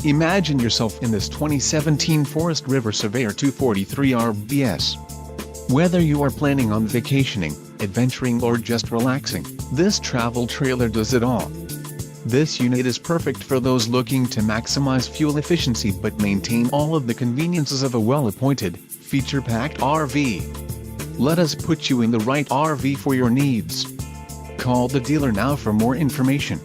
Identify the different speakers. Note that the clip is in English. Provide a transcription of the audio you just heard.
Speaker 1: Imagine yourself in this 2017 Forest River Surveyor 243RBS. Whether you are planning on vacationing, adventuring or just relaxing, this travel trailer does it all. This unit is perfect for those looking to maximize fuel efficiency but maintain all of the conveniences of a well-appointed, feature-packed RV. Let us put you in the right RV for your needs. Call the dealer now for more information.